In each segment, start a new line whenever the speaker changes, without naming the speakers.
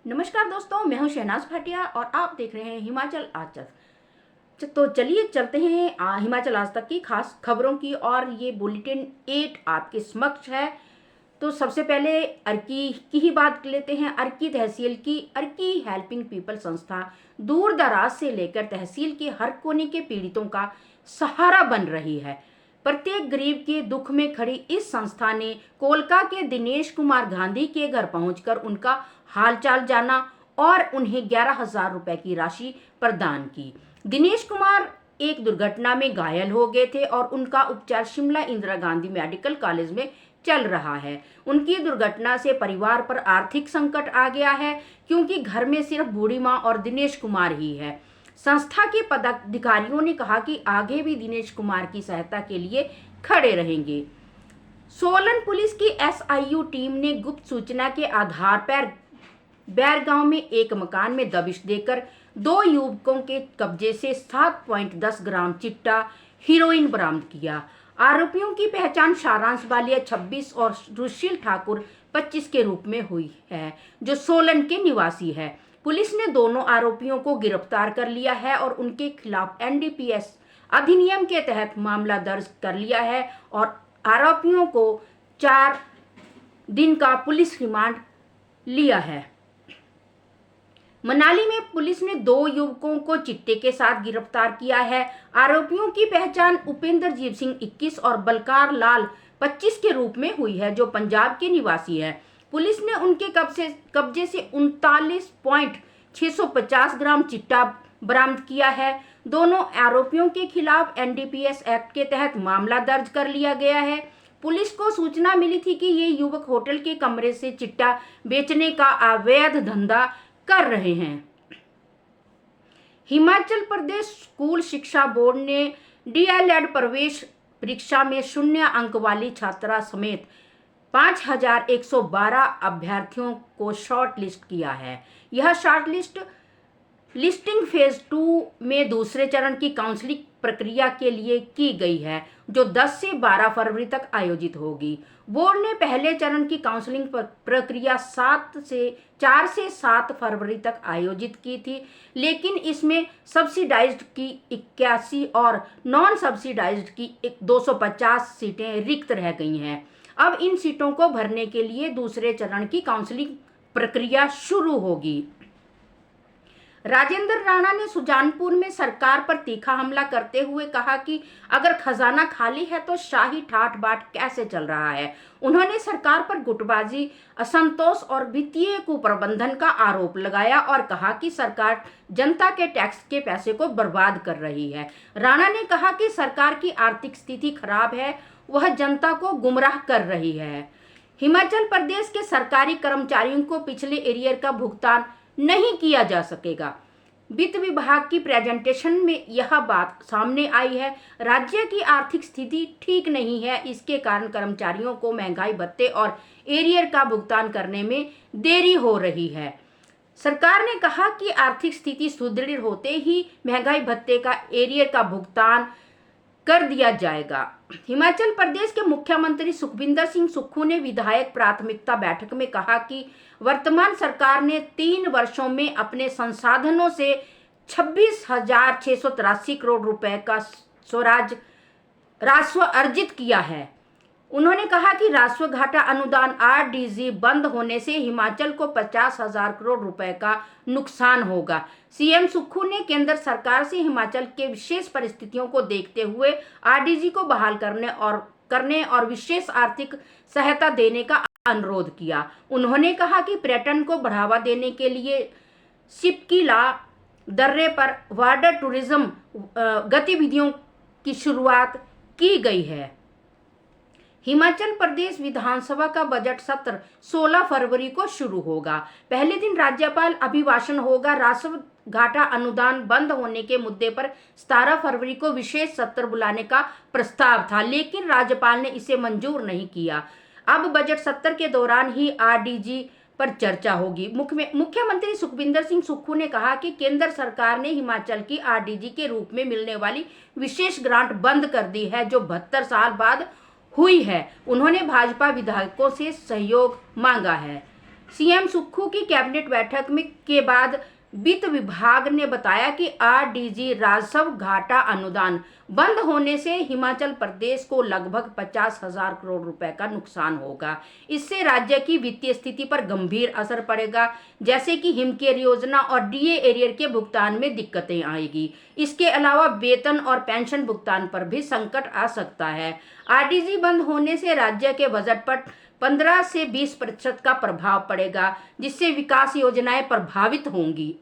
नमस्कार दोस्तों, मैं हूं शहनाज भाटिया और आप देख रहे हैं हिमाचल आज तक। तो चलिए चलते हैं हिमाचल आज तक की खास खबरों की। और ये बुलेटिन 8 आपके समक्ष है। तो सबसे पहले अर्की की ही बात लेते हैं। अर्की तहसील की अर्की हेल्पिंग पीपल संस्था दूर दराज से लेकर तहसील के हर कोने के पीड़ितों का सहारा बन रही है। प्रत्येक गरीब के दुख में खड़ी इस संस्था ने कोलका के दिनेश कुमार गांधी के घर पहुंचकर उनका हालचाल जाना और उन्हें 11,000 रुपए की राशि प्रदान की। दिनेश कुमार एक दुर्घटना में घायल हो गए थे और उनका उपचार शिमला इंदिरा गांधी मेडिकल कॉलेज में चल रहा है। उनकी दुर्घटना से परिवार पर आर्थिक संकट आ गया है, क्योंकि घर में सिर्फ बूढ़ी मां और दिनेश कुमार ही है। संस्था के पदाधिकारियों ने कहा कि आगे भी दिनेश कुमार की सहायता के लिए खड़े रहेंगे। सोलन पुलिस की SIU टीम ने गुप्त सूचना के आधार पर बैर गांव में एक मकान में दबिश देकर 2 युवकों के कब्जे से 7.10 ग्राम चिट्टा हीरोइन बरामद किया। आरोपियों की पहचान सारांश बालिया 26 और रुशील ठाकुर 25 के रूप में हुई है, जो सोलन के निवासी है। पुलिस ने दोनों आरोपियों को गिरफ्तार कर लिया है और उनके खिलाफ NDPS अधिनियम के तहत मामला दर्ज कर लिया है और आरोपियों को 4 दिन का पुलिस रिमांड लिया है। मनाली में पुलिस ने 2 युवकों को चिट्टे के साथ गिरफ्तार किया है। आरोपियों की पहचान उपेंद्रजीत सिंह 21 और बलकार लाल 25 के रूप में हुई है, जो पंजाब के निवासी है। पुलिस ने उनके कब्जे से 39.650 ग्राम चिट्टा बरामद किया है। दोनों आरोपियों के खिलाफ NDPS एक्ट के तहत मामला दर्ज कर लिया गया है। पुलिस को सूचना मिली थी कि ये युवक होटल के कमरे से चिट्टा बेचने का अवैध धंधा कर रहे हैं। हिमाचल प्रदेश स्कूल शिक्षा बोर्ड ने DLED प्रवेश परीक्षा में 0 अंक वाली छात्रा समेत 5,112 अभ्यर्थियों को शॉर्ट लिस्ट किया है। यह शॉर्ट लिस्टिंग फेज 2 में दूसरे चरण की काउंसलिंग प्रक्रिया के लिए की गई है, जो 10 से 12 फरवरी तक आयोजित होगी। बोर्ड ने पहले चरण की काउंसलिंग प्रक्रिया 4 से 7 फरवरी तक आयोजित की थी, लेकिन इसमें सब्सिडाइज्ड की 81 और नॉन सब्सिडाइज्ड की 250 सीटें रिक्त रह गई हैं। अब इन सीटों को भरने के लिए दूसरे चरण की काउंसलिंग प्रक्रिया शुरू होगी। राजेंद्र राणा ने सुजानपुर में सरकार पर तीखा हमला करते हुए कहा कि अगर खजाना खाली है तो शाही ठाट बाट कैसे चल रहा है। उन्होंने सरकार पर गुटबाजी, असंतोष और वित्तीय कुप्रबंधन का आरोप लगाया और कहा कि सरकार जनता के टैक्स के पैसे को बर्बाद कर रही है। राणा ने कहा कि सरकार की आर्थिक स्थिति खराब है, वह जनता को गुमराह कर रही है। हिमाचल प्रदेश के सरकारी कर्मचारियों को पिछले एरियर का भुगतान नहीं किया जा सकेगा। वित्त विभाग की प्रेजेंटेशन में यह बात सामने आई है। राज्य की आर्थिक स्थिति ठीक नहीं है, इसके कारण कर्मचारियों को महंगाई भत्ते और एरियर का भुगतान करने में देरी हो रही है। सरकार ने कहा कि आर्थिक स्थिति सुदृढ़ होते ही महंगाई भत्ते का एरियर का भुगतान कर दिया जाएगा। हिमाचल प्रदेश के मुख्यमंत्री सुखविंदर सिंह सुक्खू ने विधायक प्राथमिकता बैठक में कहा कि वर्तमान सरकार ने 3 वर्षों में अपने संसाधनों से 26,683 करोड़ रुपए का स्वराज राजस्व अर्जित किया है। उन्होंने कहा कि राजस्व घाटा अनुदान RDG बंद होने से हिमाचल को 50,000 करोड़ रुपए का नुकसान होगा। CM सुक्खू ने केंद्र सरकार से हिमाचल के विशेष परिस्थितियों को देखते हुए RDG को बहाल करने और विशेष आर्थिक सहायता देने का अनुरोध किया। उन्होंने कहा कि पर्यटन को बढ़ावा देने के लिए शिपकिला दर्रे पर वाटर टूरिज्म गतिविधियों की शुरुआत की गई है। हिमाचल प्रदेश विधानसभा का बजट सत्र 16 फरवरी को शुरू होगा। पहले दिन राज्यपाल अभिभाषण होगा। राजस्व घाटा अनुदान बंद होने के मुद्दे पर 17 फरवरी को विशेष सत्र बुलाने का प्रस्ताव था, लेकिन राज्यपाल ने इसे मंजूर नहीं किया। अब बजट सत्र के दौरान ही RDG पर चर्चा होगी। मुख्यमंत्री सुखविंदर सिंह सुक्खू ने कहा कि केंद्र सरकार ने हिमाचल की RDG के रूप में मिलने वाली विशेष ग्रांट बंद कर दी है, जो 72 साल बाद हुई है। उन्होंने भाजपा विधायकों से सहयोग मांगा है। सीएम सुक्खू की कैबिनेट बैठक में के बाद वित्त विभाग ने बताया कि आरडीजी राजस्व घाटा अनुदान बंद होने से हिमाचल प्रदेश को लगभग 50,000 करोड़ रुपए का नुकसान होगा। इससे राज्य की वित्तीय स्थिति पर गंभीर असर पड़ेगा, जैसे कि हिमकेयर योजना और डीए एरियर के भुगतान में दिक्कतें आएगी। इसके अलावा वेतन और पेंशन भुगतान पर भी संकट आ सकता है। आरडीजी बंद होने से राज्य के बजट पर 15 से 20% का प्रभाव पड़ेगा, जिससे विकास योजनाएं प्रभावित होंगी।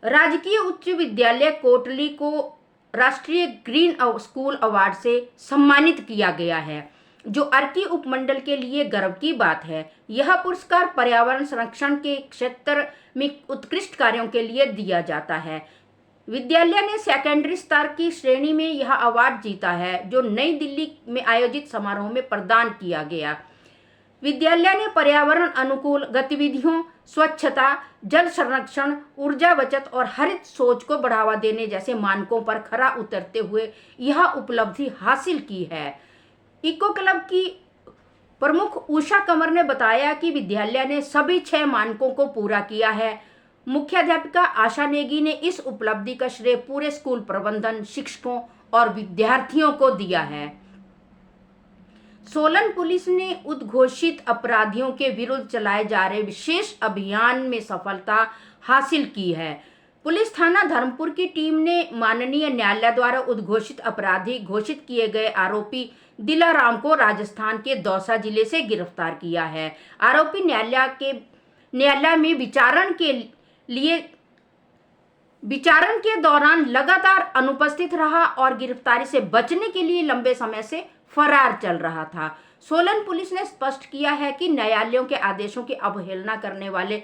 राजकीय उच्च विद्यालय कोटली को राष्ट्रीय ग्रीन स्कूल अवार्ड से सम्मानित किया गया है, जो अर्की उपमंडल के लिए गर्व की बात है। यह पुरस्कार पर्यावरण संरक्षण के क्षेत्र में उत्कृष्ट कार्यों के लिए दिया जाता है। विद्यालय ने सेकेंडरी स्तर की श्रेणी में यह अवार्ड जीता है, जो नई दिल्ली में आयोजित समारोह में प्रदान किया गया। विद्यालय ने पर्यावरण अनुकूल गतिविधियों, स्वच्छता, जल संरक्षण, ऊर्जा बचत और हरित सोच को बढ़ावा देने जैसे मानकों पर खरा उतरते हुए यह उपलब्धि हासिल की है। इको क्लब की प्रमुख उषा कंवर ने बताया कि विद्यालय ने सभी 6 मानकों को पूरा किया है। मुख्याध्यापिका आशा नेगी ने इस उपलब्धि का श्रेय पूरे स्कूल प्रबंधन, शिक्षकों और विद्यार्थियों को दिया है। सोलन पुलिस ने उद्घोषित अपराधियों के विरुद्ध चलाए जा रहे विशेष अभियान में सफलता हासिल की है। पुलिस थाना धर्मपुर की टीम ने माननीय न्यायालय द्वारा उद्घोषित अपराधी घोषित किए गए आरोपी दिलाराम को राजस्थान के दौसा जिले से गिरफ्तार किया है। आरोपी न्यायालय में विचारण के दौरान लगातार अनुपस्थित रहा और गिरफ्तारी से बचने के लिए लंबे समय से फरार चल रहा था। सोलन पुलिस ने स्पष्ट किया है कि न्यायालयों के आदेशों की अवहेलना करने वाले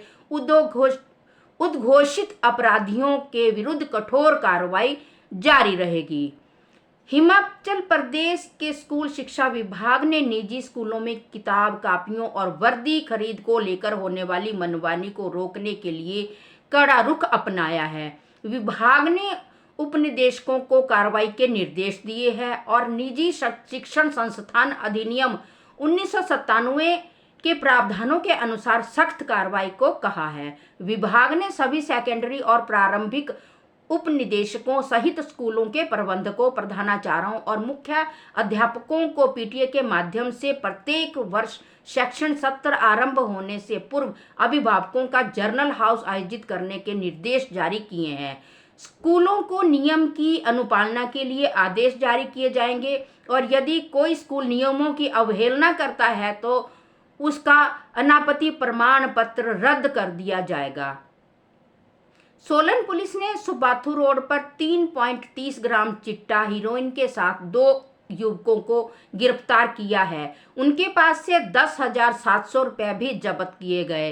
उद्घोषित अपराधियों के विरुद्ध कठोर कार्रवाई जारी रहेगी। हिमाचल प्रदेश के स्कूल शिक्षा विभाग ने निजी स्कूलों में किताब, कापियों और वर्दी खरीद को लेकर होने वाली मनमानी को रोकने के लिए कड़ा रुख अपनाया है। विभाग ने उपनिदेशकों को कार्रवाई के निर्देश दिए हैं और निजी शिक्षण संस्थान अधिनियम 1997 के प्रावधानों के अनुसार सख्त कार्रवाई को कहा है। विभाग ने सभी सेकेंडरी और प्रारंभिक उपनिदेशकों सहित स्कूलों के प्रबंधकों, प्रधानाचार्यों और मुख्य अध्यापकों को पीटीए के माध्यम से प्रत्येक वर्ष शैक्षणिक सत्र आरंभ होने से पूर्व अभिभावकों का जर्नल हाउस आयोजित करने के निर्देश जारी किए हैं। स्कूलों को नियम की अनुपालना के लिए आदेश जारी किए जाएंगे और यदि कोई स्कूल नियमों की अवहेलना करता है तो उसका अनापत्ति प्रमाण पत्र रद्द कर दिया जाएगा। सोलन पुलिस ने सुबाथू रोड पर 3.30 ग्राम चिट्टा हीरोइन के साथ 2 युवकों को गिरफ्तार किया है। उनके पास से 10,700 रुपए भी जब्त किए गए।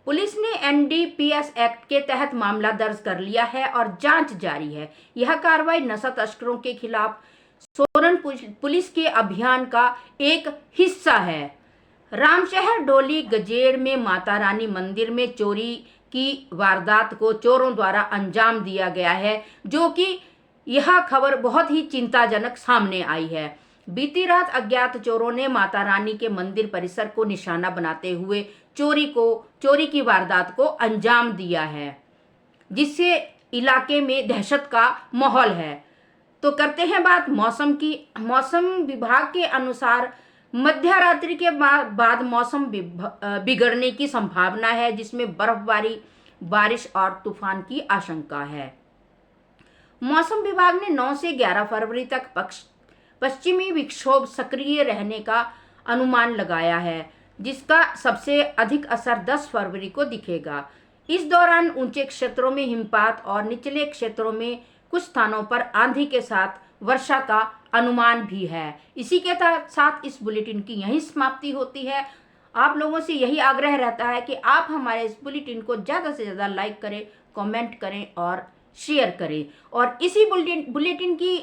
पुलिस ने एनडीपीएस एक्ट के तहत मामला दर्ज कर लिया है और जांच जारी है। यह कार्रवाई नशा तस्करों के खिलाफ सोलन पुलिस के अभियान का एक हिस्सा है। रामशहर डोली गजेड़ में माता रानी मंदिर में चोरी की वारदात को चोरों द्वारा अंजाम दिया गया है, जो कि यह खबर बहुत ही चिंताजनक सामने आई है। बीती रात अज्ञात चोरों ने माता रानी के मंदिर परिसर को निशाना बनाते हुए चोरी की वारदात को अंजाम दिया है, जिससे इलाके में दहशत का माहौल है। तो करते हैं बात मौसम की। मौसम विभाग के अनुसार मध्य रात्रि के बाद मौसम बिगड़ने की संभावना है, जिसमें बर्फबारी, बारिश और तूफान की आशंका है। मौसम विभाग ने 9 से 11 फरवरी तक पश्चिमी विक्षोभ सक्रिय रहने का अनुमान लगाया है, जिसका सबसे अधिक असर 10 फरवरी को दिखेगा। इस दौरान ऊंचे क्षेत्रों में हिमपात और निचले क्षेत्रों में कुछ स्थानों पर आंधी के साथ वर्षा का अनुमान भी है। इसी के साथ इस बुलेटिन की यही समाप्ति होती है। आप लोगों से यही आग्रह रहता है कि आप हमारे इस बुलेटिन को ज़्यादा से ज़्यादा लाइक करें, कमेंट करें और शेयर करें। और इसी बुलेटिन की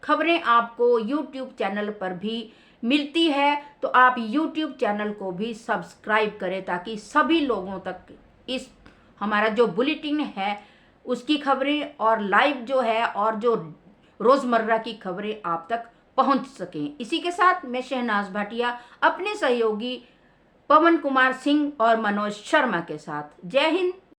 खबरें आपको यूट्यूब चैनल पर भी मिलती है, तो आप यूट्यूब चैनल को भी सब्सक्राइब करें ताकि सभी लोगों तक इस हमारा जो बुलेटिन है उसकी खबरें और लाइव जो है और जो रोज़मर्रा की खबरें आप तक पहुंच सकें। इसी के साथ मैं शहनाज भाटिया अपने सहयोगी पवन कुमार सिंह और मनोज शर्मा के साथ, जय हिंद,